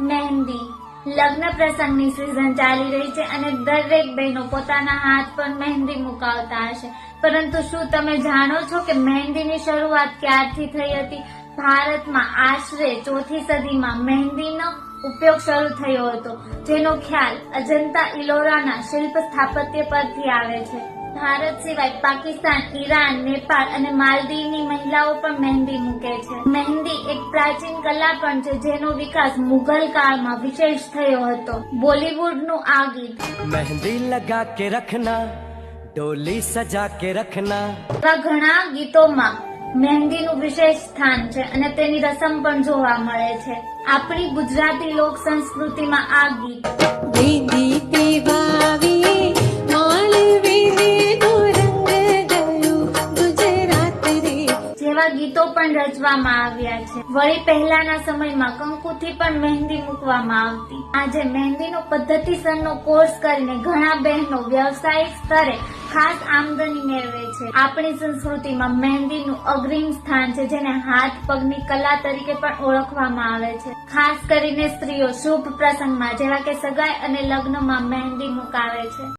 મહેંદી લગ્ન પ્રસંગની સિઝન ચાલી રહી છે અને દરેક બહેનો પોતાના હાથ પર મહેંદી મુકાવતા હશે, પરંતુ શું તમે જાણો છો કે મહેંદીની શરૂઆત ક્યારથી થઈ હતી? ભારતમાં આશરે 4મી સદીમાં મહેંદીનો ઉપયોગ શરૂ થયો હતો, જેનો ખ્યાલ અજંતા ઇલોરાના શિલ્પ સ્થાપત્ય પરથી આવે છે. ભારત સિવાય પાકિસ્તાન, ઈરાન, નેપાળ અને માલદીવની મહિલાઓ પણ મહેંદી મૂકે છે. મહેંદી એક પ્રાચીન કલા પણ છે, જેનો વિકાસ મુઘલ કાળમાં વિશેષ થયો હતો. બોલીવુડનું આ ગીત મહેંદી લગા કે રખના, ડોલી સજા કે રખના, એવા ઘણા ગીતોમાં મહેંદીનું વિશેષ સ્થાન છે અને તેની રસમ પણ જોવા મળે છે. આપણી ગુજરાતી લોક સંસ્કૃતિમાં આ ગીત મહેંદી તે વાવી માળવીને નો રંગ ગયો ગુજરાત રે જેવા ગીતો પણ રચવામાં આવ્યા છે. વળી પહેલાના સમયમાં કંકુથી પણ મહેંદી મૂકવામાં આવતી. આજે મહેંદીનો પદ્ધતિસરનો કોર્સ કરીને ઘણા બહેનો વ્યવસાયિક સ્તરે ખાસ આમદની મેળવે છે. આપણી સંસ્કૃતિમાં મહેંદીનું અગ્રીમ સ્થાન છે, જેને હાથ પગની કલા તરીકે પણ ઓળખવામાં આવે છે. ખાસ કરીને સ્ત્રીઓ શુભ પ્રસંગમાં જેવા કે સગાઈ અને લગ્નમાં મહેંદી મુકાવે છે.